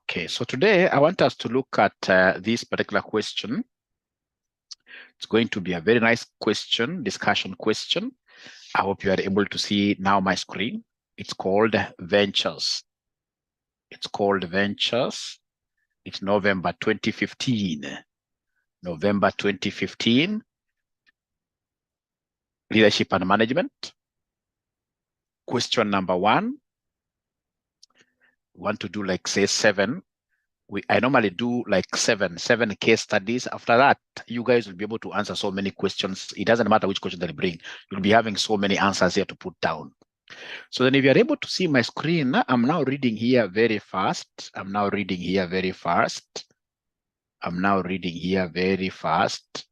Okay, so today I want us to look at this particular question. It's going to be a very nice question, discussion question. I hope you are able to see now my screen. It's called Ventures. It's called Ventures. It's November 2015. November 2015. Leadership and Management. Question number 1. We want to do like say 7. I normally do like seven case studies. After that, you guys will be able to answer so many questions. It doesn't matter which question they bring. You'll be having so many answers here to put down. So then if you're able to see my screen, I'm now reading here very fast. I'm now reading here very fast. I'm now reading here very fast.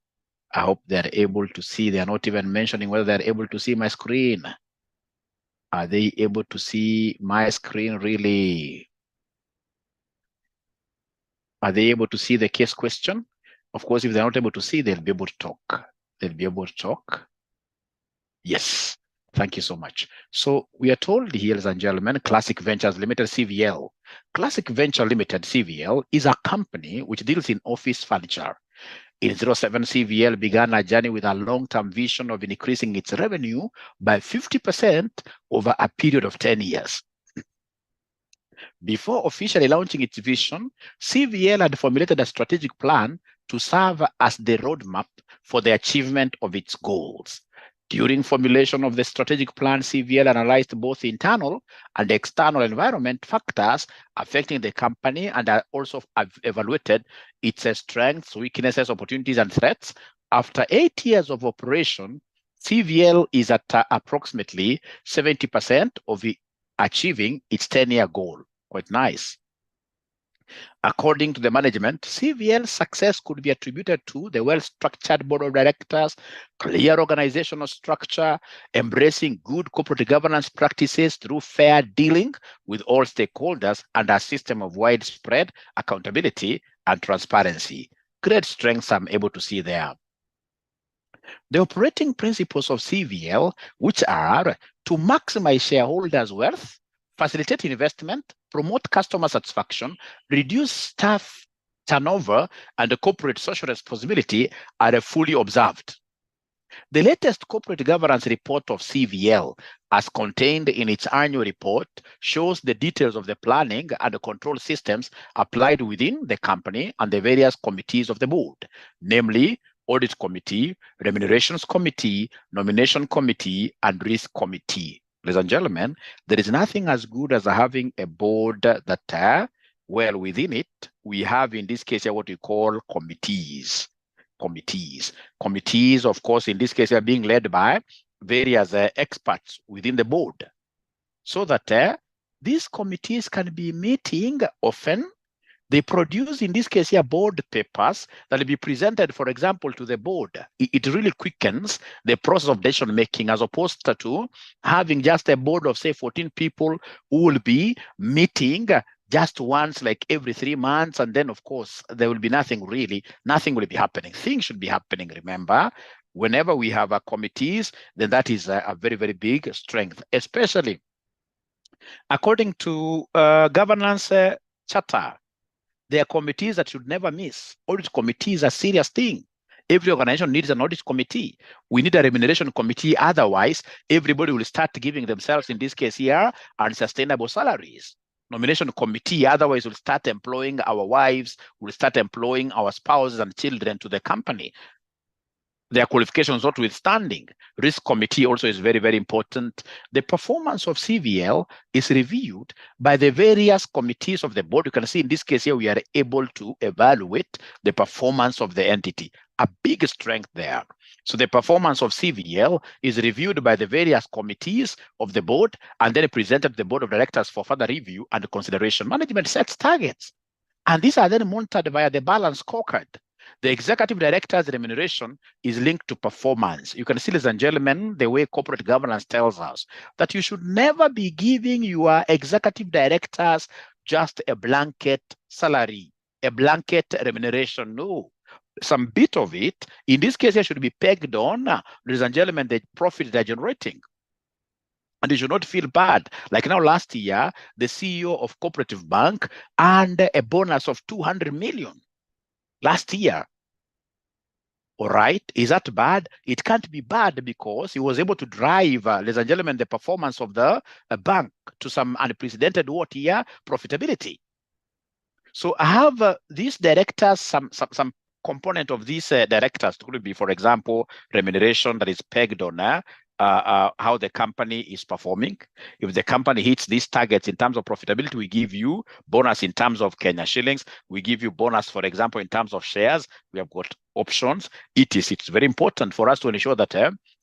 I hope they're able to see. They're not even mentioning whether they're able to see my screen. Are they able to see my screen really? Are they able to see the case question? Of course, if they're not able to see, they'll be able to talk. They'll be able to talk. Yes, thank you so much. So we are told here, ladies and gentlemen, Classic Ventures Limited, CVL. Classic Venture Limited, CVL, is a company which deals in office furniture. In 07, CVL began a journey with a long-term vision of increasing its revenue by 50% over a period of 10 years. Before officially launching its vision, CVL had formulated a strategic plan to serve as the roadmap for the achievement of its goals. During formulation of the strategic plan, CVL analyzed both internal and external environment factors affecting the company and also evaluated its strengths, weaknesses, opportunities, and threats. After 8 years of operation, CVL is at approximately 70% of achieving its 10-year goal. Quite nice. According to the management, CVL's success could be attributed to the well-structured board of directors, clear organizational structure, embracing good corporate governance practices through fair dealing with all stakeholders, and a system of widespread accountability and transparency. Great strengths I'm able to see there. The operating principles of CVL, which are to maximize shareholders' wealth, facilitate investment, promote customer satisfaction, reduce staff turnover, and the corporate social responsibility are fully observed. The latest corporate governance report of CVL, as contained in its annual report, shows the details of the planning and the control systems applied within the company and the various committees of the board, namely Audit Committee, Remunerations Committee, Nomination Committee, and Risk Committee. Ladies and gentlemen, there is nothing as good as having a board that, well, within it, we have in this case here what we call committees. Committees, of course, in this case are being led by various experts within the board. So that these committees can be meeting often. They produce, in this case here, board papers that will be presented, for example, to the board. It really quickens the process of decision making as opposed to having just a board of, say, 14 people who will be meeting just once, like every 3 months. And then, of course, there will be nothing really, nothing will be happening. Things should be happening, remember. Whenever we have committees, then that is a very, very big strength, especially according to governance charter. There are committees that should never miss. Audit committee is a serious thing. Every organization needs an audit committee. We need a remuneration committee. Otherwise, everybody will start giving themselves, in this case here, unsustainable salaries. Nomination committee, otherwise we'll start employing our wives, we'll start employing our spouses and children to the company. Their qualifications notwithstanding. Risk committee also is very, very important. The performance of CVL is reviewed by the various committees of the board. You can see in this case here, we are able to evaluate the performance of the entity. A big strength there. So the performance of CVL is reviewed by the various committees of the board and then presented to the board of directors for further review and consideration. Management sets targets, and these are then monitored via the balanced scorecard. The executive director's remuneration is linked to performance. You can see, ladies and gentlemen, the way corporate governance tells us that you should never be giving your executive directors just a blanket salary, a blanket remuneration. No, some bit of it, in this case, should be pegged on, ladies and gentlemen, the profit they're generating. And you should not feel bad. Like now, last year, the CEO of Cooperative Bank earned a bonus of 200 million last year. All right, is that bad? It can't be bad because he was able to drive, ladies and gentlemen, the performance of the bank to some unprecedented profitability. So I have these directors, some component of these directors could be, for example, remuneration that is pegged on how the company is performing. If the company hits these targets in terms of profitability, we give you bonus in terms of Kenya shillings. We give you bonus, for example, in terms of shares. We have got options. It's very important for us to ensure that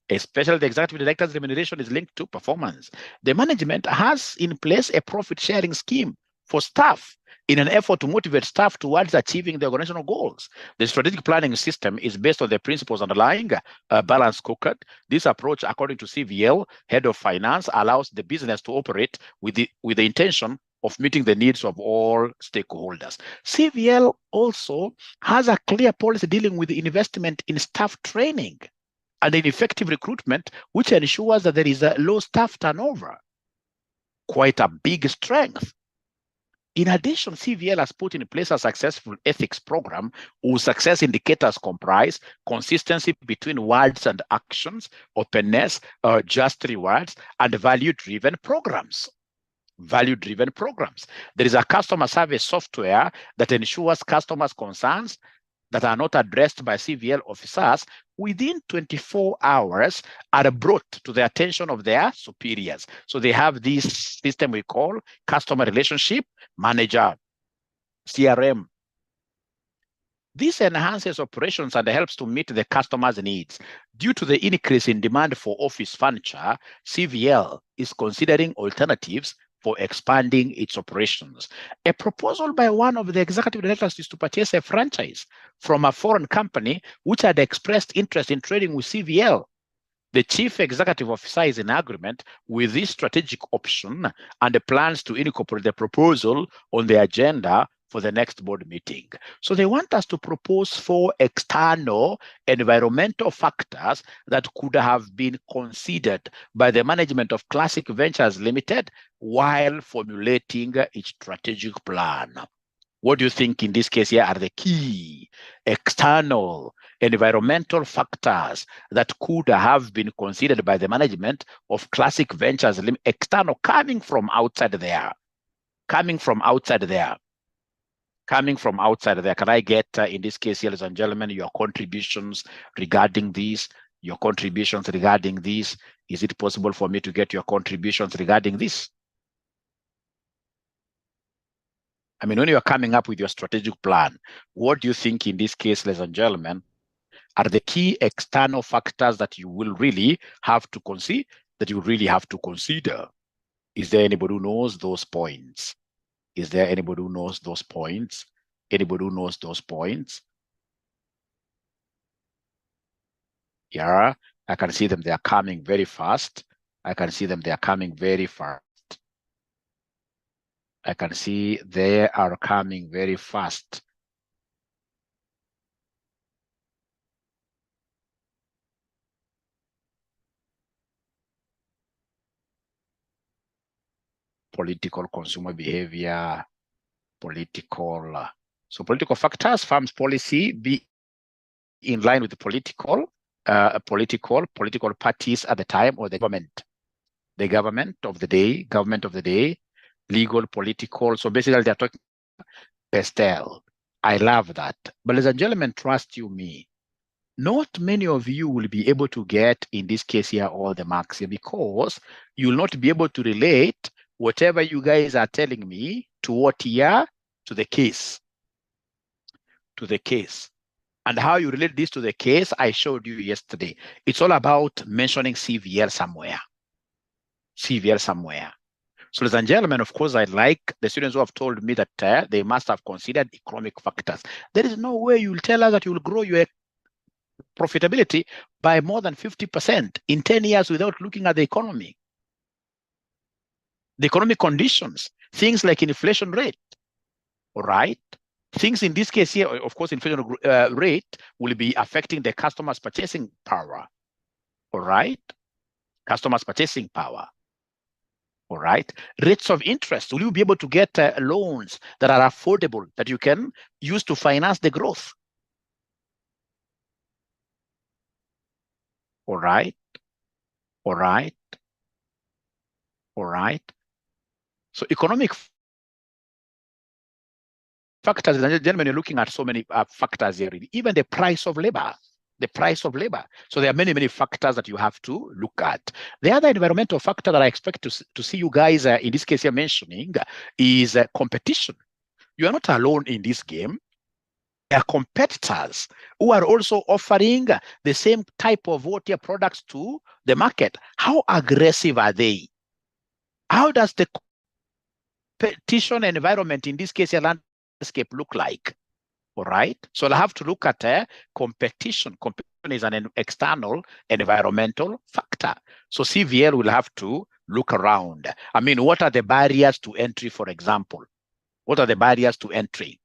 especially the executive director's remuneration is linked to performance. The management has in place a profit sharing scheme for staff in an effort to motivate staff towards achieving the organizational goals. The strategic planning system is based on the principles underlying balanced scorecard. This approach, according to CVL, head of finance, allows the business to operate with the intention of meeting the needs of all stakeholders. CVL also has a clear policy dealing with the investment in staff training and in effective recruitment, which ensures that there is a low staff turnover. Quite a big strength. In addition, CVL has put in place a successful ethics program whose success indicators comprise consistency between words and actions, openness, just rewards, and value-driven programs. Value-driven programs. There is a customer service software that ensures customers' concerns that are not addressed by CVL officers within 24 hours are brought to the attention of their superiors. So they have this system we call customer relationship manager, CRM. This enhances operations and helps to meet the customer's needs. Due to the increase in demand for office furniture, CVL is considering alternatives for expanding its operations. A proposal by one of the executive directors is to purchase a franchise from a foreign company which had expressed interest in trading with CVL. The chief executive officer is in agreement with this strategic option and plans to incorporate the proposal on the agenda for the next board meeting. So they want us to propose 4 external environmental factors that could have been considered by the management of Classic Ventures Limited while formulating its strategic plan. What do you think in this case here are the key external environmental factors that could have been considered by the management of Classic Ventures Limited, external, coming from outside there? Coming from outside there. Coming from outside there. Can I get, in this case, ladies and gentlemen, your contributions regarding this? Your contributions regarding this? Is it possible for me to get your contributions regarding this? I mean, when you are coming up with your strategic plan, what do you think in this case, ladies and gentlemen, are the key external factors that you will really have to consider? Is there anybody who knows those points? Is there anybody who knows those points? Anybody who knows those points? Yeah, I can see them. They are coming very fast. I can see them. They are coming very fast. I can see they are coming very fast. Political consumer behavior, political. So political factors, firms policy be in line with the political parties at the time, or the government of the day, legal, political. So basically they're talking pastel. I love that. But ladies and gentlemen, trust you me, not many of you will be able to get, in this case here, all the marks here, because you will not be able to relate whatever you guys are telling me to what here, to the case. To the case. And how you relate this to the case, I showed you yesterday. It's all about mentioning CVL somewhere. CVL somewhere. So ladies and gentlemen, of course, I like the students who have told me that they must have considered economic factors. There is no way you will tell us that you will grow your profitability by more than 50% in 10 years without looking at the economy. The economic conditions, things like inflation rate, all right? Things in this case here, of course, inflation rate will be affecting the customer's purchasing power, all right? Customer's purchasing power. All right. Rates of interest. Will you be able to get loans that are affordable that you can use to finance the growth? All right. All right. All right. So economic factors, gentlemen, you're looking at so many factors here. Even the price of labor. The price of labor. So there are many, many factors that you have to look at. The other environmental factor that I expect to see you guys, in this case you're mentioning, is competition. You are not alone in this game. There are competitors who are also offering the same type of water products to the market. How aggressive are they? How does the competition environment, in this case, your landscape, look like? All right. So I have to look at competition. Competition is an external environmental factor. So CVL will have to look around. I mean, what are the barriers to entry, for example? What are the barriers to entry?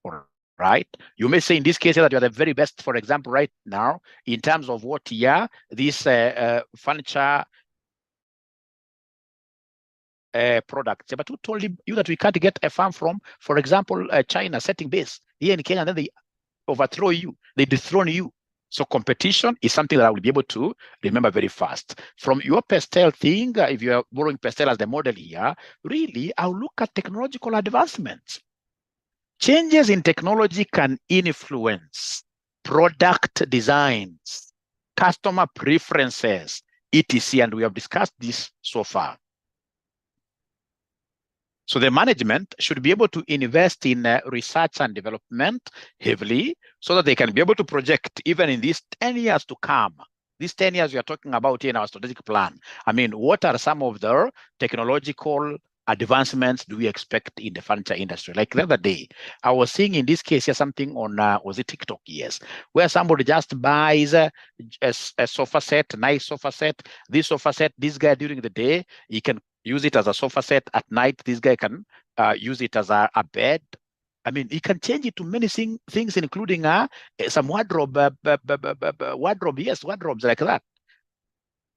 All right. You may say in this case that you're the very best, for example, right now, in terms of what year this furniture products. But who told you that we can't get a farm from, for example, China setting base here in Kenya, and then they overthrow you, they dethrone you. So competition is something that I will be able to remember very fast. From your pastel thing, if you're borrowing pastel as the model here, really, I'll look at technological advancements. Changes in technology can influence product designs, customer preferences, etc. And we have discussed this so far. So the management should be able to invest in research and development heavily so that they can be able to project even in these 10 years to come. These 10 years we are talking about here in our strategic plan. I mean, what are some of the technological advancements do we expect in the furniture industry? Like the other day, I was seeing in this case here something on, was it TikTok? Yes, where somebody just buys a sofa set, nice sofa set. This sofa set, this guy during the day, he can use it as a sofa set. At night, this guy can use it as a bed. I mean, he can change it to many things, including some wardrobe, wardrobes like that.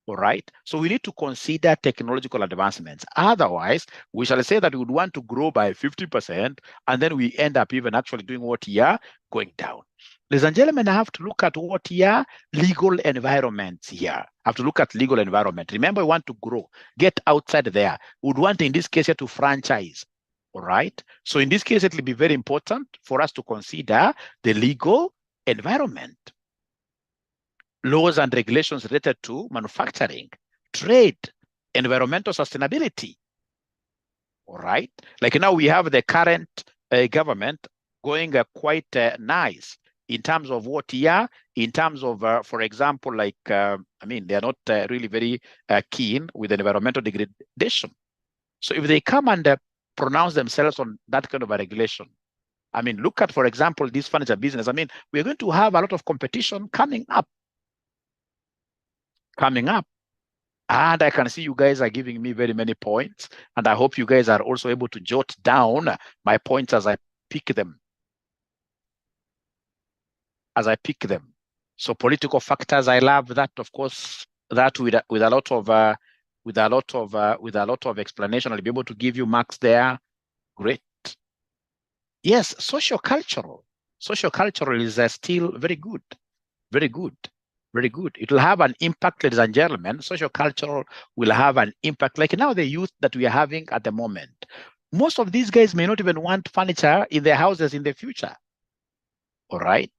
All right. So we need to consider technological advancements. Otherwise, we shall say that we would want to grow by 50%, and then we end up even actually doing what here, going down. Ladies and gentlemen, I have to look at what here, legal environments here. I have to look at legal environment. Remember, we want to grow, get outside there. We would want, in this case, here to franchise. All right. So in this case, it will be very important for us to consider the legal environment. Laws and regulations related to manufacturing, trade, environmental sustainability. All right. Like now we have the current government going quite nice in terms of what here, in terms of, for example, like, I mean, they're not really very keen with environmental degradation. So if they come and pronounce themselves on that kind of a regulation, I mean, look at, for example, this furniture business. I mean, we're going to have a lot of competition coming up. And I can see you guys are giving me very many points, and I hope you guys are also able to jot down my points as I pick them. So political factors, I love that, of course, that with a lot of explanation, I'll be able to give you marks there. Great. Yes, socio-cultural is still very good. Very good. It will have an impact, ladies and gentlemen. Socio-cultural will have an impact. Like now, the youth that we are having at the moment, most of these guys may not even want furniture in their houses in the future. All right.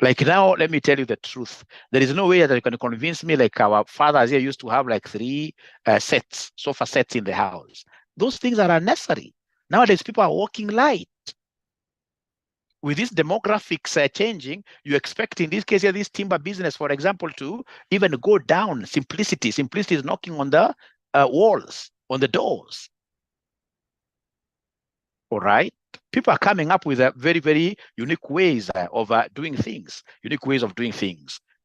Like now, let me tell you the truth. There is no way that you can convince me, like our fathers here used to have like 3 sofa sets in the house. Those things are unnecessary. Nowadays, people are walking light. With these demographics changing, you expect in this case here, this timber business, for example, to even go down. Simplicity is knocking on the walls, on the doors. All right. People are coming up with very, very unique ways of doing things.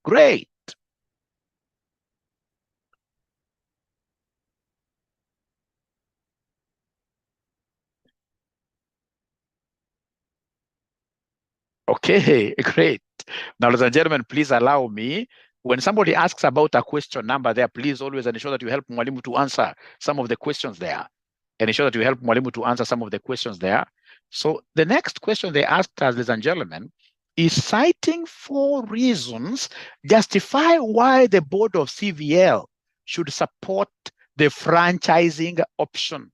Great. Okay, great. Now, ladies and gentlemen, please allow me When somebody asks about a question number there, please always ensure that you help Mwalimu to answer some of the questions there. And ensure that you help Mwalimu to answer some of the questions there. So the next question they asked us, ladies and gentlemen, is citing 4 reasons justify why the board of CVL should support the franchising option.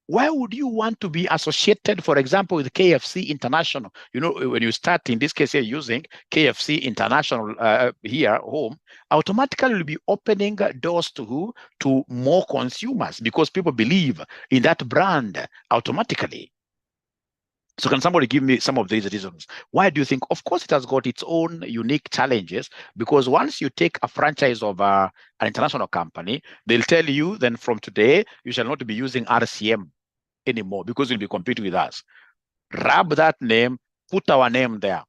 Why would you want to be associated, for example, with KFC International? You know, when you start, in this case, you're using KFC International here home, automatically will be opening doors to who? To more consumers, because people believe in that brand automatically. So can somebody give me some of these reasons? Why do you think? Of course, it has got its own unique challenges, because once you take a franchise of an international company, they'll tell you then from today, you shall not be using RCM anymore because you'll be competing with us. Grab that name, put our name there.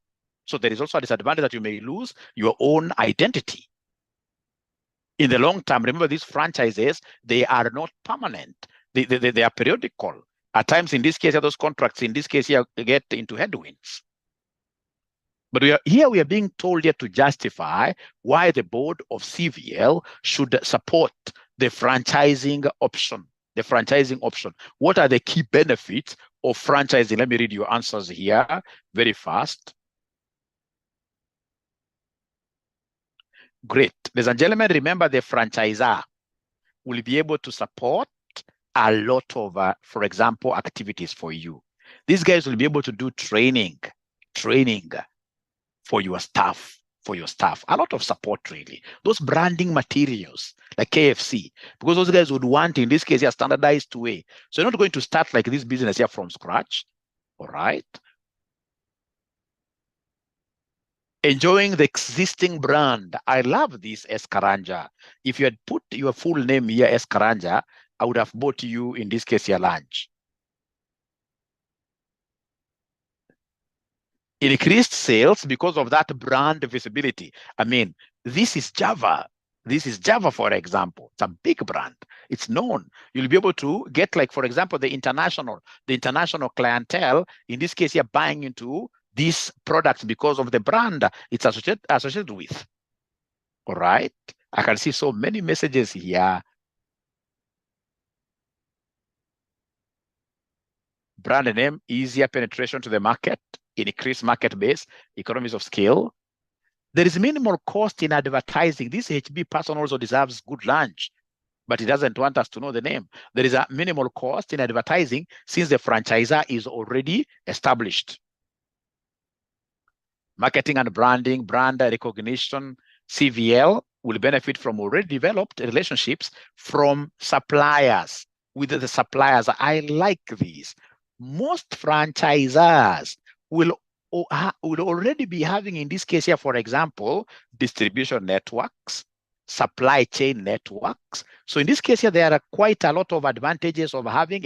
So there is also a disadvantage that you may lose your own identity. In the long term, remember, these franchises, they are not permanent. They are periodical. At times, in this case, those contracts, in this case, here, get into headwinds. But we are being told here to justify why the board of CVL should support the franchising option. The franchising option. What are the key benefits of franchising? Let me read your answers here very fast. Great. Ladies and gentlemen, remember the franchisor will be able to support a lot of, for example, activities for you. These guys will be able to do training for your staff. A lot of support, really. Those branding materials, like KFC, because those guys would want, in this case, a standardized way. So you're not going to start like this business here from scratch, all right? Enjoying the existing brand. I love this, 𝗃𝗃𝗃𝗃. If you had put your full name here, 𝗃𝗃𝗃𝗃, I would have bought you, in this case, your lunch. Increased sales because of that brand visibility. I mean, this is Java. This is Java, for example. It's a big brand. It's known. You'll be able to get, like, for example, the international clientele. In this case, you're buying into these products because of the brand it's associated with. All right. I can see so many messages here. Brand name, easier penetration to the market, increased market base, economies of scale. There is minimal cost in advertising. This HB person also deserves good lunch, but he doesn't want us to know the name. There is a minimal cost in advertising since the franchisor is already established. Marketing and branding, brand recognition, CVL will benefit from already developed relationships from suppliers. With the suppliers, I like these. Most franchisors will already be having, in this case here, for example, distribution networks, supply chain networks. So in this case here, there are quite a lot of advantages of having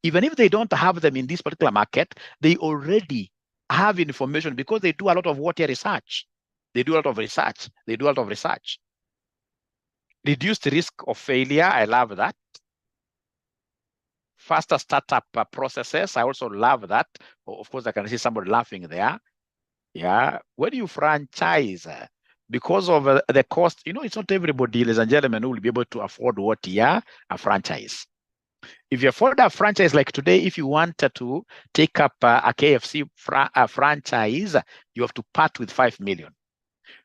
even if they don't have them in this particular market, they already have information because they do a lot of water research. They do a lot of research. Reduced risk of failure. I love that. Faster startup processes. I also love that. Of course, I can see somebody laughing there. Yeah. When you franchise, because of the cost, you know, it's not everybody, ladies and gentlemen, who will be able to afford what? Yeah, a franchise. If you afford a franchise, like today, if you wanted to take up a KFC franchise, you have to part with 5 million.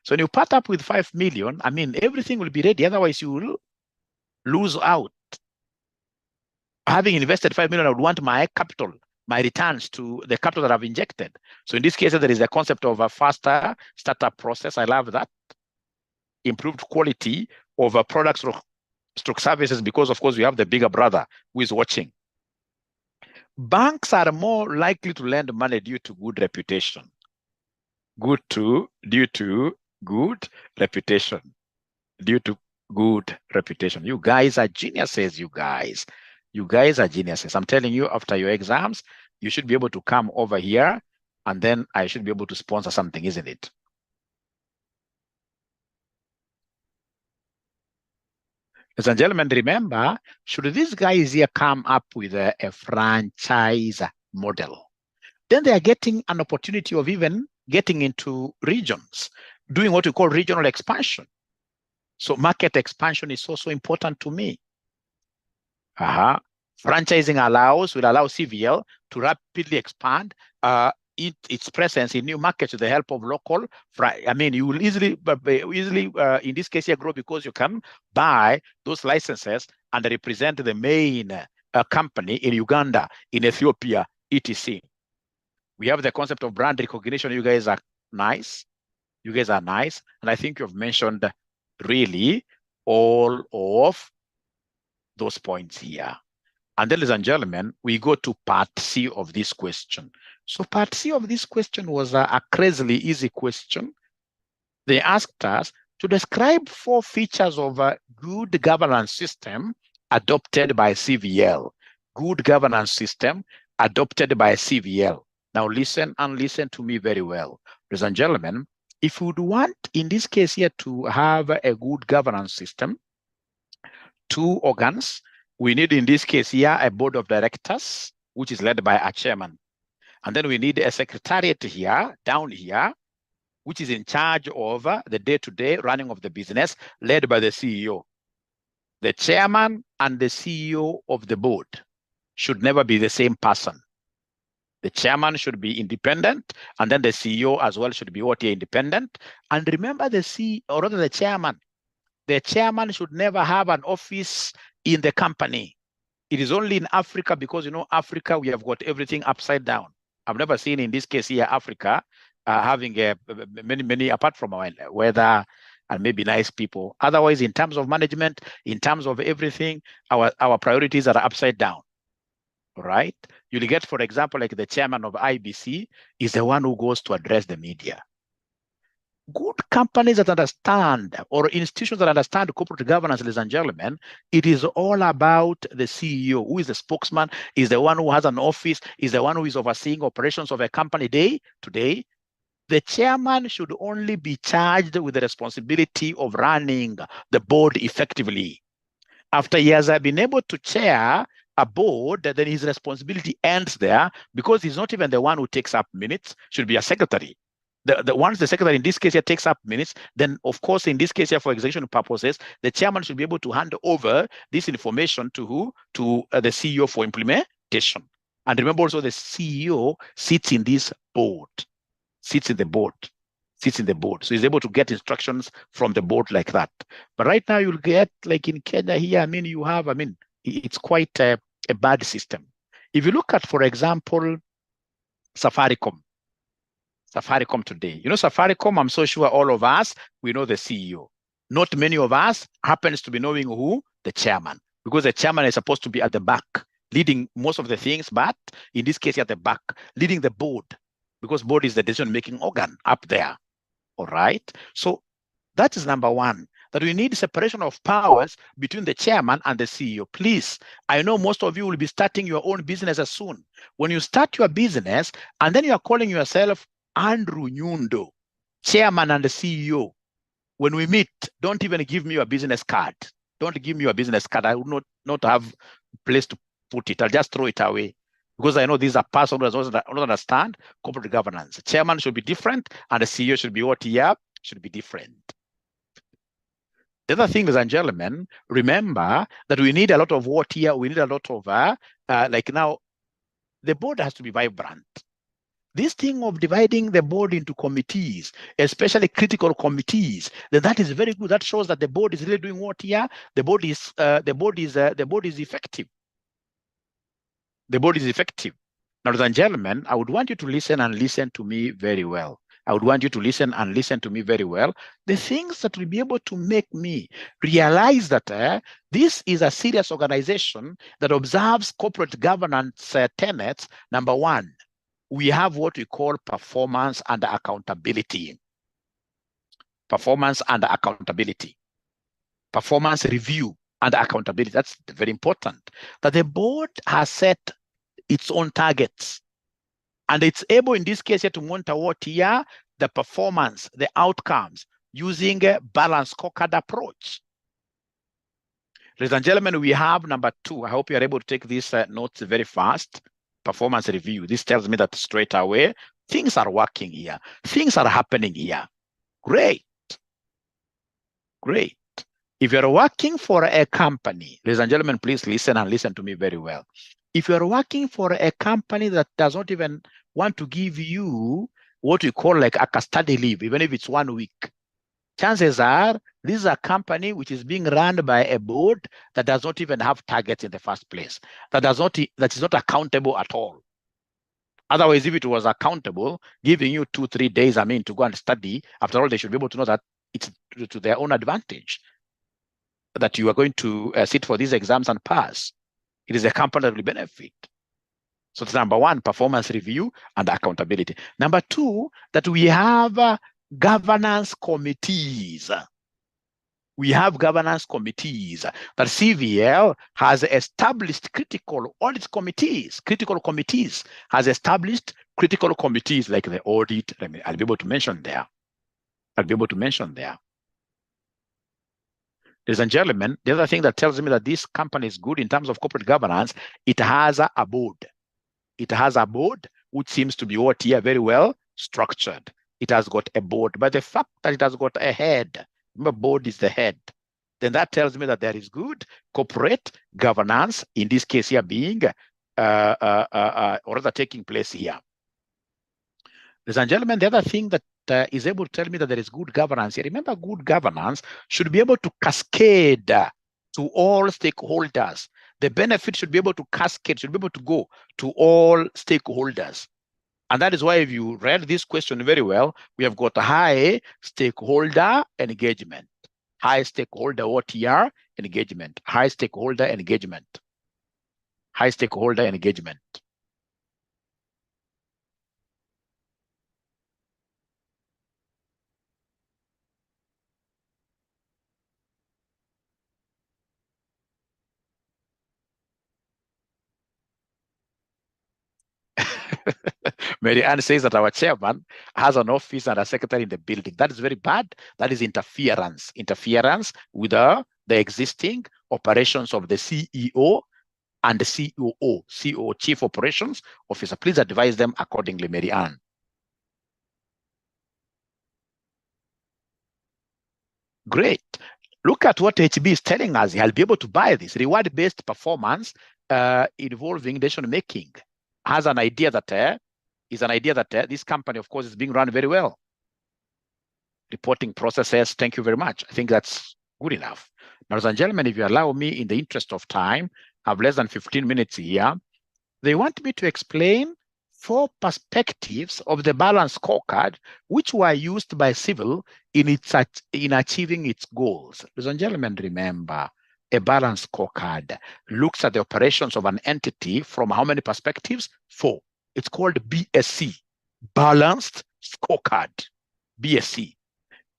So when you part up with 5 million, I mean, everything will be ready. Otherwise, you will lose out. Having invested 5 million, I would want my capital, my returns to the capital that I've injected. So in this case, there is a concept of a faster startup process. I love that. Improved quality of products stroke services, because of course we have the bigger brother who is watching. Banks are more likely to lend money due to good reputation. Due to good reputation. You guys are geniuses, you guys. You guys are geniuses. I'm telling you, after your exams, you should be able to come over here, and then I should be able to sponsor something, isn't it? Ladies and gentlemen, remember, should these guys here come up with a franchise model, then they are getting an opportunity of even getting into regions. doing what we call regional expansion. So market expansion is also important to me. Franchising will allow CVL to rapidly expand its presence in new markets with the help of local. You will easily in this case here grow because you can buy those licenses and represent the main company in Uganda, in Ethiopia, etc. We have the concept of brand recognition. You guys are nice. You guys are nice. And I think you've mentioned really all of those points here. And then, ladies and gentlemen, we go to part C of this question. So part C of this question was a crazily easy question. They asked us to describe 4 features of a good governance system adopted by CVL. Good governance system adopted by CVL. Now listen and listen to me very well. Ladies and gentlemen, if you would want, in this case here, to have a good governance system, 2 organs. We need, in this case here, a board of directors, which is led by a chairman. And then we need a secretariat here, down here, which is in charge of the day-to-day running of the business, led by the CEO. The chairman and the CEO of the board should never be the same person. The chairman should be independent, and then the CEO as well should be independent. And remember the CEO, or rather the chairman should never have an office in the company. It is only in Africa, because Africa, we have got everything upside down. I've never seen, in this case here, Africa having many apart from our weather and maybe nice people. Otherwise, in terms of management, in terms of everything, our priorities are upside down. Right? You'll get, for example, like the chairman of IBC is the one who goes to address the media. Good companies that understand, or institutions that understand corporate governance, ladies and gentlemen, it is all about the CEO, who is the spokesman, is the one who has an office, is the one who is overseeing operations of a company day to day. The chairman should only be charged with the responsibility of running the board effectively. After he has been able to chair a board, then his responsibility ends there, because he's not even the one who takes up minutes, should be a secretary. Once the secretary, in this case here, takes up minutes, then of course, in this case here, for execution purposes, the chairman should be able to hand over this information to who? To the CEO for implementation. And remember also, the CEO sits in this board, sits in the board. So he's able to get instructions from the board like that. But right now you'll get, like in Kenya here, it's quite a bad system. If you look at, for example, Safaricom today. Safaricom, I'm so sure all of us, we know the CEO. Not many of us happens to be knowing who? The chairman. Because the chairman is supposed to be at the back, leading most of the things, but in this case, at the back, leading the board, because board is the decision-making organ up there. All right? So that is number 1, that we need separation of powers between the chairman and the CEO. Please, I know most of you will be starting your own business as soon. When you start your business, and then you are calling yourself Andrew Nyundo, chairman and the CEO, when we meet, don't even give me your business card. Don't give me your business card. I will not have a place to put it. I'll just throw it away, because I know these are persons who don't understand corporate governance. The chairman should be different, and the CEO should be should be different. The other thing, ladies and gentlemen, remember that we need a lot of we need a lot of, now, the board has to be vibrant. This thing of dividing the board into committees, especially critical committees, then that is very good. That shows that the board is really doing what here? The board is effective. The board is effective. Now, ladies and gentlemen, I would want you to listen and listen to me very well. The things that will be able to make me realize that this is a serious organization that observes corporate governance tenets. Number 1, we have what we call performance and accountability. Performance review and accountability. That's very important. That the board has set its own targets, and it's able, in this case, here, to monitor the performance, the outcomes, using a balanced scorecard approach. Ladies and gentlemen, we have number 2. I hope you are able to take these notes very fast. Performance review. This tells me that straight away, things are working here. Things are happening here. Great. Great. If you're working for a company, ladies and gentlemen, please listen and listen to me very well. If you're working for a company that does not even want to give you what we call like a study leave, even if it's 1 week, chances are this is a company which is being run by a board that does not even have targets in the first place, that is not accountable at all. Otherwise, if it was accountable, giving you 2-3 days, to go and study, after all, they should be able to know that it's to their own advantage that you are going to sit for these exams and pass. It is a company that will benefit. So it's number one, performance review and accountability. Number two, that we have governance committees. We have governance committees that CVL has established critical committees has established critical committees like the audit. I'll be able to mention there. Ladies and gentlemen, the other thing that tells me that this company is good in terms of corporate governance, it has a board. It has a board which seems to be very well structured. It has got a board, but the fact that it has got a head, remember, board is the head, then that tells me that there is good corporate governance, in this case here being, or rather taking place here. Ladies and gentlemen, the other thing that is able to tell me that there is good governance here, remember, good governance should be able to cascade to all stakeholders. The benefit should be able to cascade, should be able to go to all stakeholders. And that is why, if you read this question very well, we have got a high stakeholder engagement, high stakeholder OTR engagement, high stakeholder engagement, high stakeholder engagement. Mary Ann says that our chairman has an office and a secretary in the building. That is very bad. That is interference with the existing operations of the CEO and the COO, Chief Operations Officer. Please advise them accordingly, Mary Ann. Great. Look at what HB is telling us. He'll be able to buy this reward-based performance involving decision making. Has an idea that this company, of course, is being run very well. Reporting processes, thank you very much. I think that's good enough. Now, ladies and gentlemen, if you allow me, in the interest of time, I have less than 15 minutes here. They want me to explain 4 perspectives of the balanced scorecard, which were used by Civil in achieving its goals. Ladies and gentlemen, remember, a balanced scorecard looks at the operations of an entity from how many perspectives? 4. It's called BSC, Balanced Scorecard, BSC.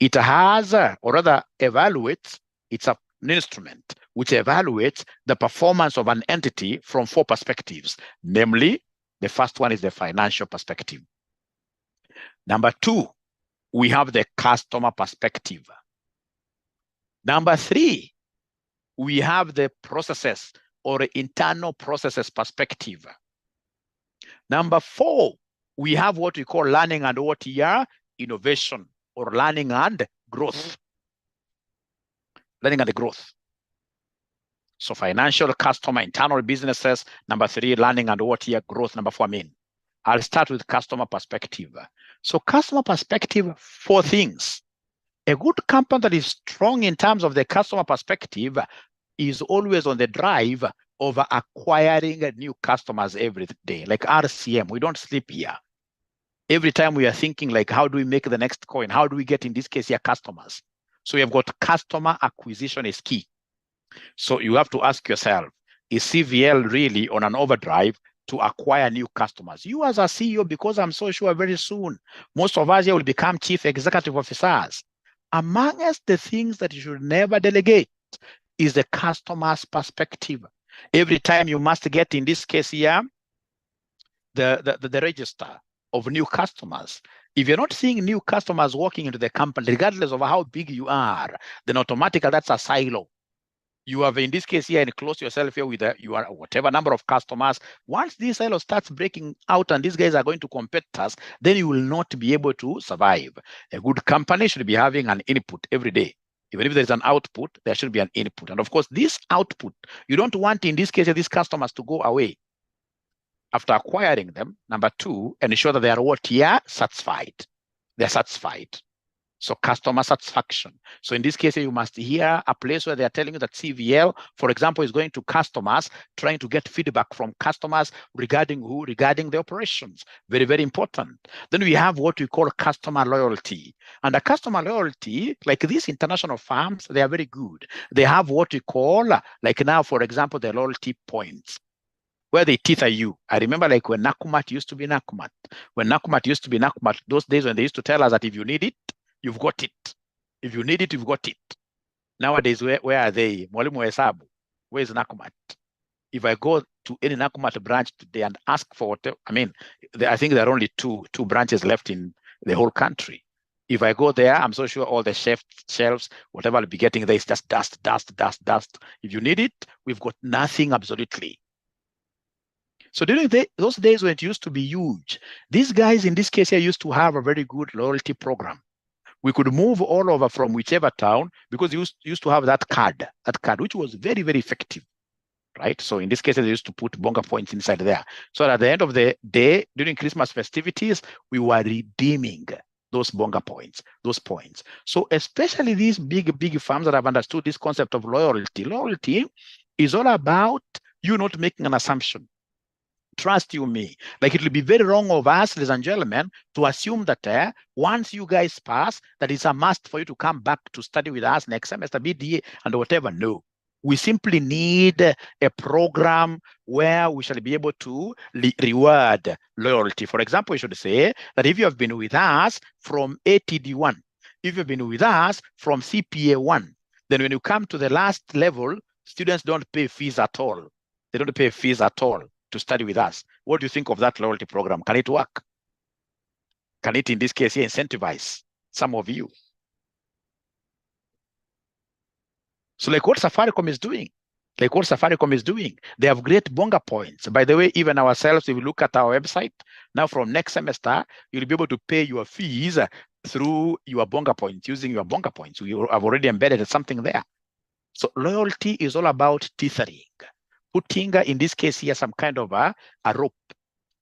It has, or rather evaluates, it's an instrument which evaluates the performance of an entity from 4 perspectives. Namely, the first one is the financial perspective. Number 2, we have the customer perspective. Number 3, we have the processes or internal processes perspective. Number 4, we have what we call learning and OTR innovation, or learning and growth. Learning and growth. So financial, customer, internal businesses. Number 3, learning and OTR growth. Number 4, I'll start with customer perspective. So customer perspective, 4 things. A good company that is strong in terms of the customer perspective is always on the drive of acquiring new customers every day. Like RCM, we don't sleep here. Every time we are thinking like, how do we make the next coin? How do we get, in this case here, customers? So we have got customer acquisition is key. So you have to ask yourself, is CVL really on an overdrive to acquire new customers? You as a CEO, because I'm so sure very soon, most of us here will become chief executive officers. Amongst the things that you should never delegate is the customer's perspective. Every time you must get, in this case here, the register of new customers. If you're not seeing new customers walking into the company, regardless of how big you are, then automatically that's a silo. You have, in this case here, enclosed yourself here with your whatever number of customers. Once this silo starts breaking out and these guys are going to competitors, then you will not be able to survive. A good company should be having an input every day. Even if there's an output, there should be an input. And of course, this output, you don't want, in this case, these customers to go away after acquiring them. Number two, ensure that they are what? Yeah, satisfied. They're satisfied. So customer satisfaction. So in this case, you must hear a place where they are telling you that CVL, for example, is going to customers, trying to get feedback from customers regarding who? Regarding the operations. Very, very important. Then we have what we call customer loyalty. And the customer loyalty, like these international firms, they are very good. They have what we call, like now, for example, the loyalty points, where they tether you. I remember like when 𝗃𝗃𝗃𝗃 used to be 𝗃𝗃𝗃𝗃. When 𝗃𝗃𝗃𝗃 used to be 𝗃𝗃𝗃𝗃, those days when they used to tell us that if you need it, you've got it. If you need it, you've got it. Nowadays, where are they? Mwalimu wa hesabu, where is 𝗃𝗃𝗃𝗃? If I go to any 𝗃𝗃𝗃𝗃 branch today and ask for whatever, I mean, I think there are only two branches left in the whole country. If I go there, I'm so sure all the shelves, whatever I'll be getting there is just dust, dust, dust, dust. If you need it, we've got nothing absolutely. So during those days when it used to be huge, these guys in this case here used to have a very good loyalty program. We could move all over from whichever town because you used to have that card, which was very, very effective, right? So in this case, they used to put bonga points inside there. So at the end of the day, during Christmas festivities, we were redeeming those bonga points, those points. So especially these big firms that have understood this concept of loyalty. Loyalty is all about you not making an assumption. Trust you me. Like it will be very wrong of us, ladies and gentlemen, to assume that once you guys pass, that it's a must for you to come back to study with us next semester, BDA and whatever. No. We simply need a program where we shall be able to reward loyalty. For example, we should say that if you have been with us from ATD1, if you've been with us from CPA1, then when you come to the last level, students don't pay fees at all. They don't pay fees at all to study with us. What do you think of that loyalty program? Can it work? Can it, in this case here, incentivize some of you? So like what Safaricom is doing, they have great bonga points. By the way, even ourselves, if we look at our website, now from next semester, you'll be able to pay your fees through your bonga points, using your bonga points. We have already embedded something there. So loyalty is all about tethering. Putting, in this case here, some kind of a rope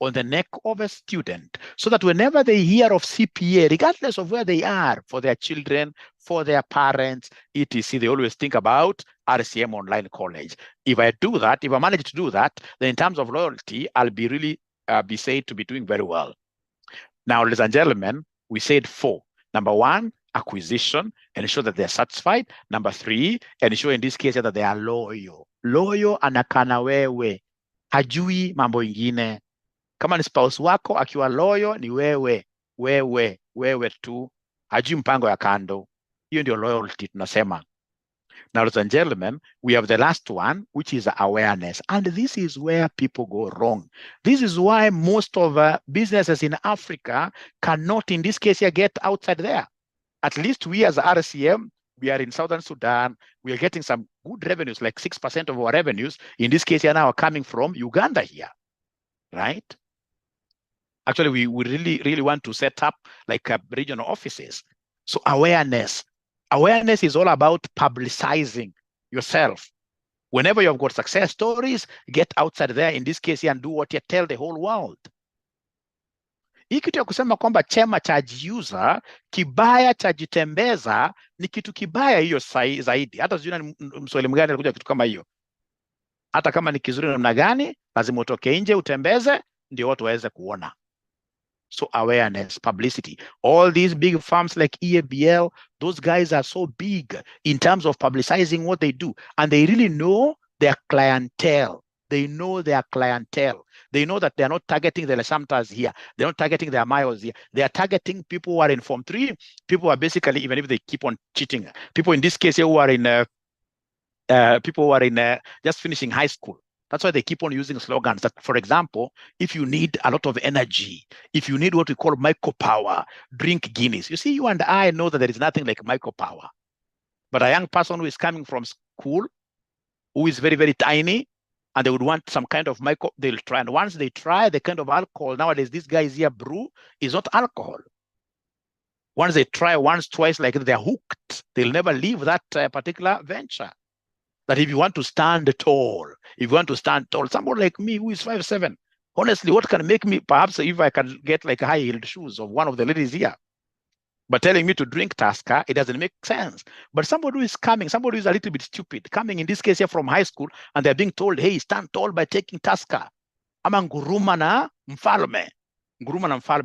on the neck of a student so that whenever they hear of CPA, regardless of where they are, for their children, for their parents, etc., they always think about RCM Online College. If I do that, if I manage to do that, then in terms of loyalty, I'll be really be said to be doing very well. Now, ladies and gentlemen, we said 4. Number 1, acquisition, ensure that they're satisfied. Number 3, ensure in this case that they are loyal. Loyal anakaa na wewe, hajui mambo ingine. Kama ni spouse wako akiwa loyal ni wewe tu, hajui mpango ya kando. Hiyo ndio loyalty tunasema. Now, ladies and gentlemen, we have the last one, which is awareness. And this is where people go wrong. This is why most of businesses in Africa cannot, in this case here, get outside there. At least we as RCM, we are in Southern Sudan. We are getting some good revenues, like 6% of our revenues. In this case here now are coming from Uganda here, right? Actually, we really want to set up like regional offices. So awareness is all about publicizing yourself. Whenever you've got success stories, get outside there, in this case here, and do what you tell the whole world. Hii kitu ya kusema kwamba chema chajiuza, kibaya chajitembeza, ni kitu kibaya hiyo zaidi. Hata sijui na Mswahili mgani alikuja kitu kama hiyo. Hata kama ni kizuri namna gani, lazima utoke nje utembeze, ndio watu waweze kuona. So awareness, publicity. All these big firms like EABL, those guys are so big in terms of publicizing what they do. And they really know their clientele. They know their clientele. They know that they're not targeting the Lesamtas here. They're not targeting the Amayos here. They are targeting people who are in Form 3. People who are basically, even if they keep on cheating, people in this case here who are in, just finishing high school. That's why they keep on using slogans that, for example, if you need a lot of energy, if you need what we call micropower, drink Guinness. You see, you and I know that there is nothing like micropower. But a young person who is coming from school, who is very, very tiny, and they would want some kind of they'll try. And once they try the kind of alcohol, nowadays, this guy is here, brew, is not alcohol. Once they try once, twice, like they're hooked. They'll never leave that particular venture. That if you want to stand tall, someone like me who is 5'7", honestly, what can make me, perhaps if I can get like high-heeled shoes of one of the ladies here, but telling me to drink Tusker, it doesn't make sense. But somebody who is coming, somebody who is a little bit stupid, coming in this case here from high school, and they're being told, hey, stand tall by taking Tusker. Ama nguruma na mfalme.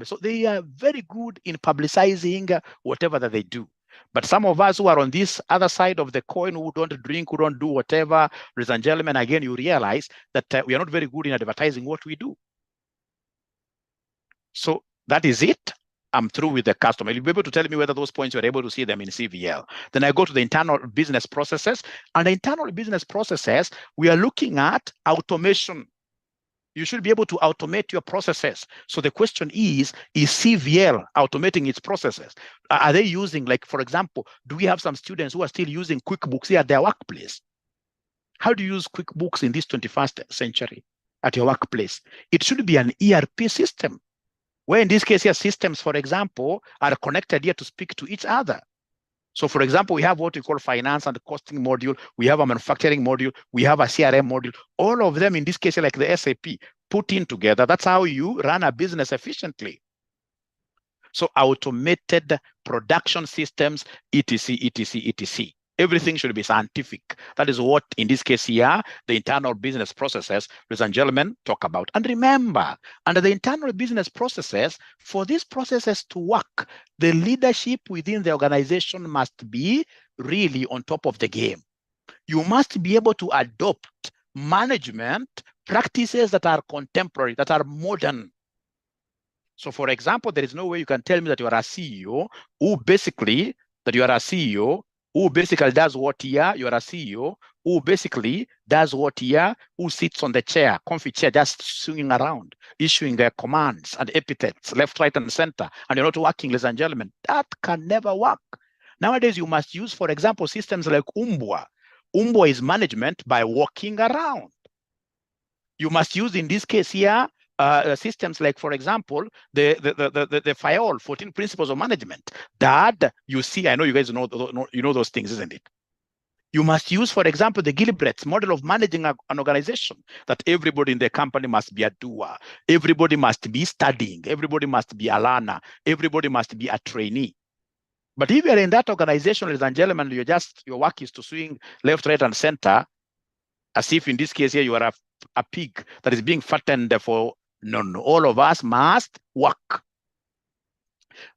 So they are very good in publicizing whatever that they do. But some of us who are on this other side of the coin, who don't drink, who don't do whatever, ladies and gentlemen, again, you realize that we are not very good in advertising what we do. So that is it. I'm through with the customer. You'll be able to tell me whether those points you're able to see them in CVL. Then I go to the internal business processes. And the internal business processes, we are looking at automation. You should be able to automate your processes. So the question is CVL automating its processes? Are they using, like, for example, do we have some students who are still using QuickBooks here at their workplace? How do you use QuickBooks in this 21st century at your workplace? It should be an ERP system, where in this case here, systems, for example, are connected here to speak to each other. So for example, we have what we call finance and costing module. We have a manufacturing module. We have a CRM module. All of them in this case, like the SAP, put in together. That's how you run a business efficiently. So automated production systems, etc., etc., etc. Everything should be scientific. That is what, in this case here, the internal business processes, ladies and gentlemen, talk about. And remember, under the internal business processes, for these processes to work, the leadership within the organization must be really on top of the game. You must be able to adopt management practices that are contemporary, that are modern. So for example, there is no way you can tell me that you are a CEO who basically does what here, you are a CEO, who basically does what here, who sits on the chair, comfy chair, just swinging around, issuing their commands and epithets, left, right, and center, and you're not working, ladies and gentlemen. That can never work. Nowadays, you must use, for example, systems like 𝗏𝘓. 𝗏𝘓 is management by walking around. You must use, in this case here, systems like, for example, the 𝗏𝗏𝗃𝗃, 14 principles of management. That you see, I know you guys know those things, isn't it? You must use, for example, the Gilbrett's model of managing an organization, that everybody in the company must be a doer. Everybody must be studying. Everybody must be a learner. Everybody must be a trainee. But if you're in that organization, ladies and gentlemen, your work is to swing left, right, and center, as if in this case here, you are a pig that is being fattened for. No, all of us must work.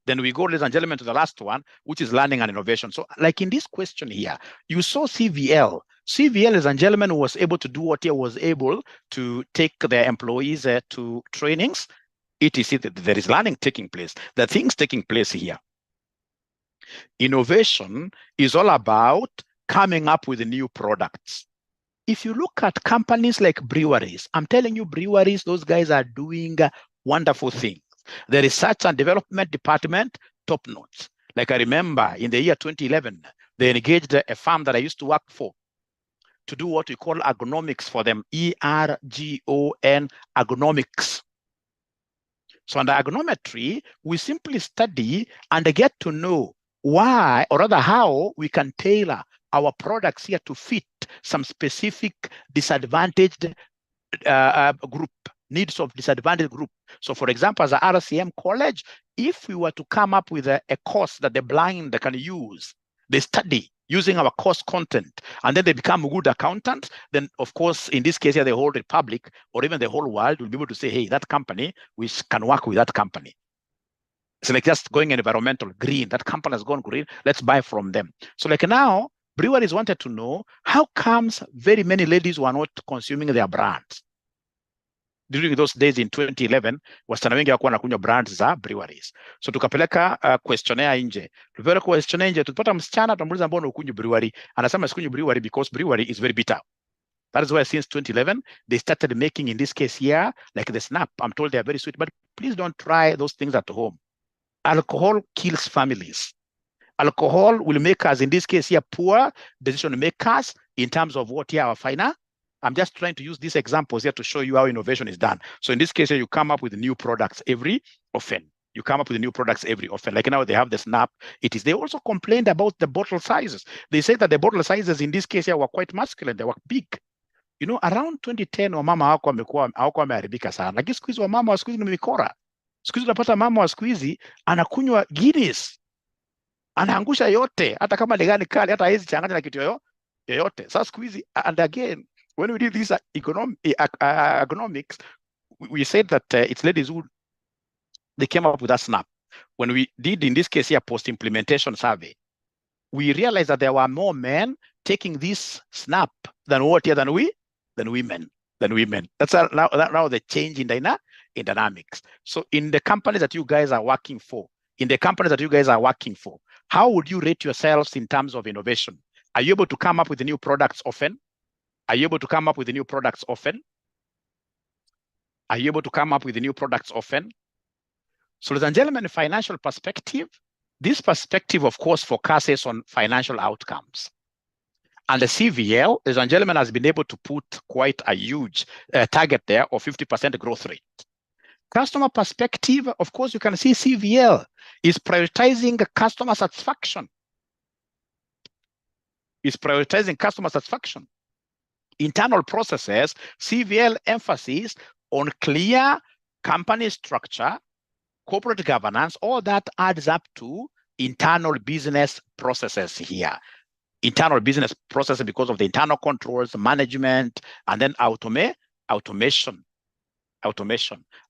Then we go, ladies and gentlemen, to the last one, which is learning and innovation. So like in this question here, you saw CVL. CVL, ladies and gentlemen, was able to do what he was able to take their employees to trainings, etc. There is learning taking place. There are things taking place here. Innovation is all about coming up with new products. If you look at companies like breweries, I'm telling you, breweries, those guys are doing wonderful things. The research and development department, top notch. Like I remember in the year 2011, they engaged a firm that I used to work for to do what we call agronomics for them, ERGON, agronomics. So under agronometry, we simply study and get to know why, or rather how, we can tailor our products here to fit some specific disadvantaged group, needs of disadvantaged group. So for example, as a RCM college, if we were to come up with a course that the blind can use, they study using our course content, and then they become good accountants, then of course, in this case here, the whole republic or even the whole world will be able to say, hey, that company, we can work with that company. It's like just going environmental, green, that company has gone green, let's buy from them. So like now, breweries wanted to know how comes very many ladies were not consuming their brands. During those days in 2011, wasichana wengi hawakuwa wanakunywa brands za breweries. So tukapeleka questionnaire nje. Tulipeleka questionnaire nje, tulipata msichana, tumuuliza mbona ukunywi brewery. Anasema sikunywi brewery because brewery is very bitter. That is why since 2011, they started making, in this case here, like the Snap. I'm told they are very sweet, but please don't try those things at home. Alcohol kills families. Alcohol will make us, in this case here, poor decision makers, in terms of what here our final. I'm just trying to use these examples here to show you how innovation is done. So in this case, you come up with new products every often. You come up with new products every often. Like now they have the snap. They also complained about the bottle sizes. They said that the bottle sizes in this case here were quite masculine. They were big. You know, around 2010 wamama hawakuwa wameharibika sana. Lakini siku hizi wamama wa siku hizi ni mikora. Siku hizi unapata mama wa siku hizi anakunywa Guinness. Anaangusha yote, hata kama ni gani kali, hata hawezi changanya na kitu yoyote. Sasa siku hizi, and again, when we did this economics, we said that it's ladies who they came up with that snap. When we did, in this case here, post-implementation survey, we realized that there were more men taking this snap than women. That's now the change in dynamics. So in the companies that you guys are working for, how would you rate yourselves in terms of innovation? Are you able to come up with the new products often? Are you able to come up with the new products often? Are you able to come up with the new products often? So, ladies and gentlemen, financial perspective, this perspective, of course, focuses on financial outcomes. And the CVL, ladies and gentlemen, has been able to put quite a huge target there of 50% growth rate. Customer perspective, of course, you can see CVL is prioritizing customer satisfaction. Internal processes, CVL emphasis on clear company structure, corporate governance, all that adds up to internal business processes here. Internal business processes because of the internal controls, management, and then automation.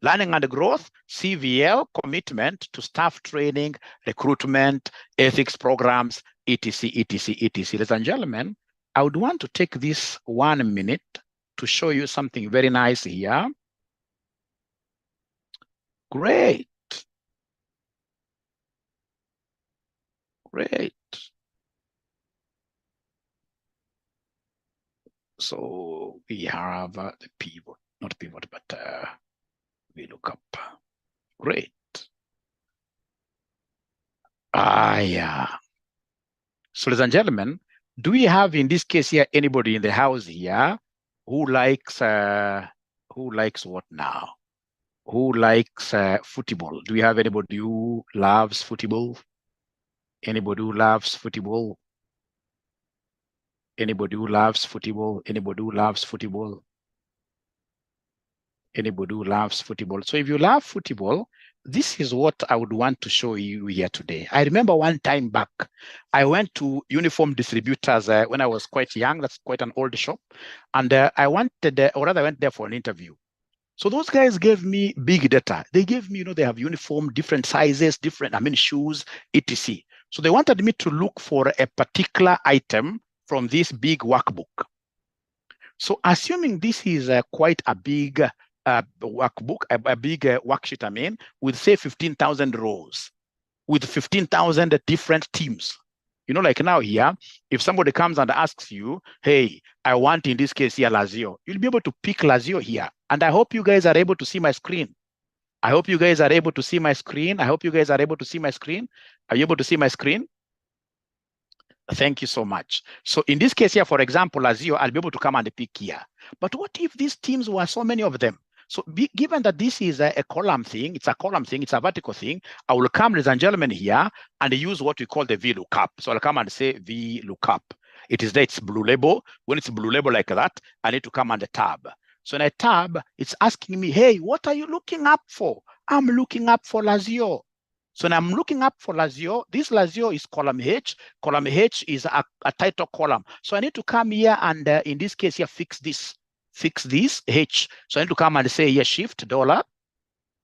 Learning and growth, CVL commitment to staff training, recruitment, ethics programs, etc. Ladies and gentlemen, I would want to take this 1 minute to show you something very nice here. Great. So we have the pivot, not pivot, but we look up. Great. Yeah. So, ladies and gentlemen, do we have in this case here anybody in the house here who likes what now? Who likes football? Do we have anybody who loves football? Anybody who loves football? Anybody who loves football? Anybody who loves football? Anybody who loves football? So if you love football, this is what I would want to show you here today. I remember one time back, I went to uniform distributors when I was quite young. That's quite an old shop. And I went there for an interview. So those guys gave me big data. They gave me, they have uniform, different sizes, shoes, etc. So they wanted me to look for a particular item from this big workbook. So assuming this is quite a big workbook, a big worksheet, with say 15,000 rows, with 15,000 different teams. Like now here, if somebody comes and asks you, hey, I want in this case here Lazio, you'll be able to pick Lazio here. And I hope you guys are able to see my screen. Are you able to see my screen? Are you able to see my screen? Thank you so much. So in this case here, for example, Lazio, I'll be able to come and pick here. But what if these teams were so many of them? So given that this is a column thing, it's a vertical thing, I will come, ladies and gentlemen, here and use what we call the VLOOKUP. So I'll come and say VLOOKUP. It is there, it's blue label. When it's blue label like that, I need to come and tab. So in a tab, it's asking me, hey, what are you looking up for? I'm looking up for Lazio. So when I'm looking up for Lazio, this Lazio is column H. Column H is a title column. So I need to come here and in this case here, fix this H. So I need to come and say here, shift $,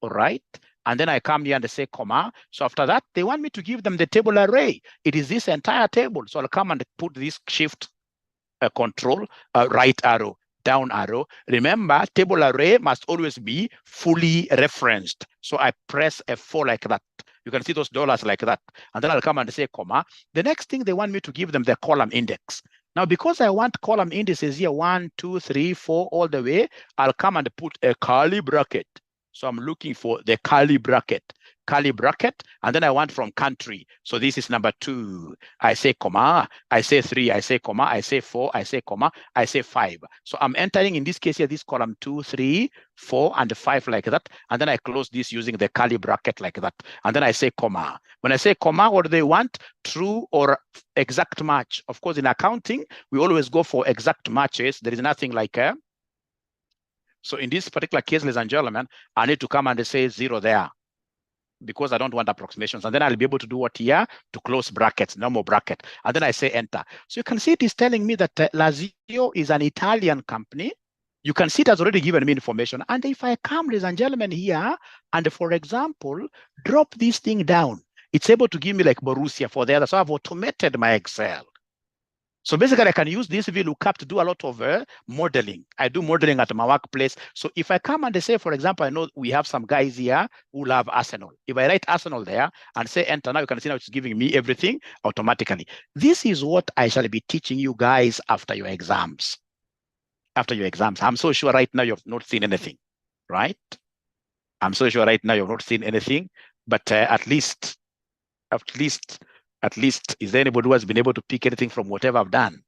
all right? And then I come here and say comma. So after that, they want me to give them the table array. It is this entire table. So I'll come and put this shift control, right arrow, down arrow. Remember, table array must always be fully referenced. So I press F4 like that. You can see those dollars like that. And then I'll come and say comma. The next thing, they want me to give them the column index. Now, because I want column indices here, 1, 2, 3, 4, all the way, I'll come and put a curly bracket. So I'm looking for the curly bracket. curly bracket, and then I want from country. So this is number 2. I say comma, I say 3, I say comma, I say 4, I say comma, I say 5. So I'm entering in this case here, this column 2, 3, 4, and 5 like that. And then I close this using the curly bracket like that. And then I say comma. When I say comma, what do they want? True or exact match. Of course, in accounting, we always go for exact matches. There is nothing like so in this particular case, ladies and gentlemen, I need to come and say 0 there, because I don't want approximations. And then I'll be able to do what here? To close brackets, no more bracket. And then I say enter. So you can see it is telling me that 𝘊𝚘𝚀 is an Italian company. You can see it has already given me information. And if I come, ladies and gentlemen, here, and for example, drop this thing down, it's able to give me like Borussia for the other. So I've automated my Excel. So basically, I can use this 𝑉LOOKUP to do a lot of modeling. I do modeling at my workplace. So if I come and say, for example, I know we have some guys here who love Arsenal. If I write Arsenal there and say enter, now you can see now it's giving me everything automatically. This is what I shall be teaching you guys after your exams. After your exams. I'm so sure right now you've not seen anything, right? I'm so sure right now you've not seen anything, but at least, is there anybody who has been able to pick anything from whatever I've done?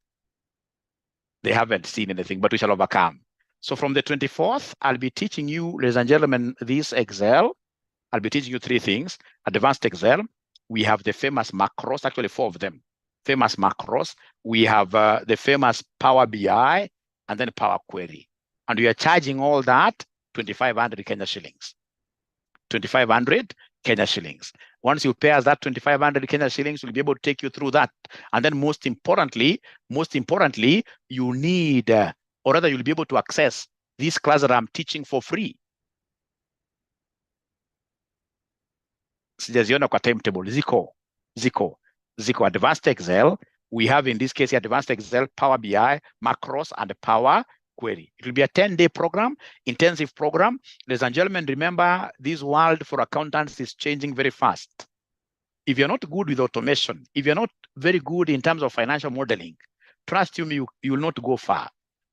They haven't seen anything, but we shall overcome. So from the 24th, I'll be teaching you, ladies and gentlemen, this Excel. I'll be teaching you 3 things. Advanced Excel. We have the famous macros, actually 4 of them. Famous macros. We have the famous Power BI and then Power Query. And we are charging all that 2,500 Kenya shillings. 2,500 Kenya shillings. Once you pay us that 2,500 Kenya shillings, we'll be able to take you through that. And then most importantly, you need, or rather you'll be able to access this class that I'm teaching for free. Sijaziona kwa timetable, ziko Advanced Excel. We have in this case Advanced Excel, Power BI, macros, and Power Query. It will be a 10-day program, intensive program. Ladies and gentlemen, remember, this world for accountants is changing very fast. If you're not good with automation, if you're not very good in terms of financial modeling, trust me, you will not go far.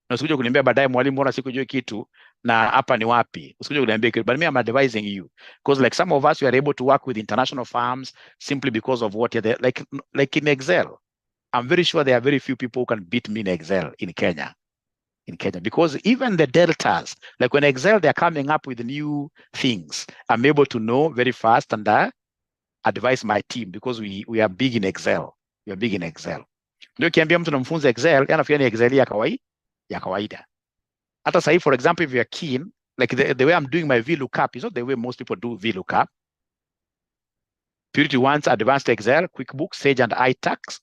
Na usikuja kuniambia baadaye mwalimu mbona sikujua kitu na hapa ni wapi. Usikuja kuniambia kitu, but me I'm advising you, because like some of us, we are able to work with international firms simply because of what you're like in Excel. I'm very sure there are very few people who can beat me in Excel in Kenya. Because even the deltas, like when Excel, they're coming up with new things, I'm able to know very fast and advise my team, because we are big in Excel. We are big in Excel. Ndio kiambia mtu namfunza Excel, anafikiria ni Excel ya kawaida. Hata sahi, for example, if you are keen, like the way I'm doing my 𝑉LOOKUP is not the way most people do 𝑉LOOKUP. Purity wants Advanced Excel, QuickBooks, Sage, and iTax.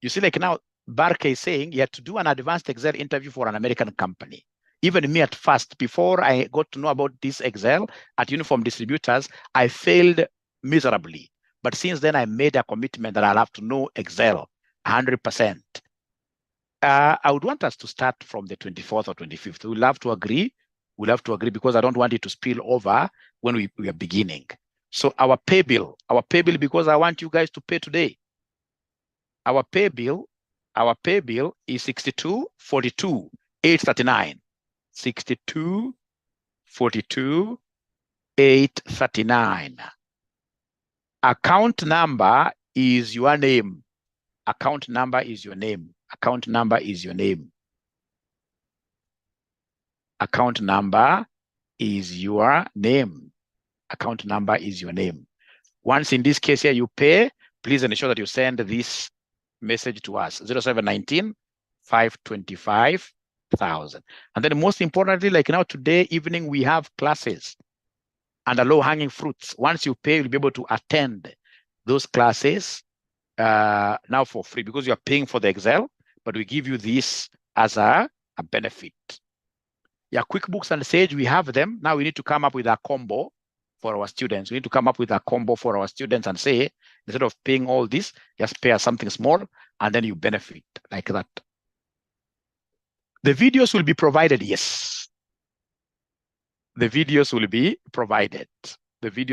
You see, like now, Barke is saying you had to do an Advanced Excel interview for an American company. Even me at first, before I got to know about this Excel at Uniform Distributors, I failed miserably. But since then, I made a commitment that I'll have to know Excel 100%. I would want us to start from the 24th or 25th. We'll have to agree. We'll have to agree, because I don't want it to spill over when we are beginning. So our pay bill, because I want you guys to pay today. Our pay bill is 62,42,839. 62,42,839. Account number is your name. Account number is your name. Account number is your name. Account number is your name. Account number is your name. Once in this case here you pay, please ensure that you send this message to us, 0719 525,000. And then most importantly, like now today evening, we have classes and the low-hanging fruits. Once you pay, you'll be able to attend those classes now for free, because you are paying for the Excel, but we give you this as a benefit. Yeah, QuickBooks and Sage, we have them. Now we need to come up with a combo for our students. We need to come up with a combo for our students and say, instead of paying all this, just pay us something small and then you benefit like that. The videos will be provided, yes. The videos will be provided. The videos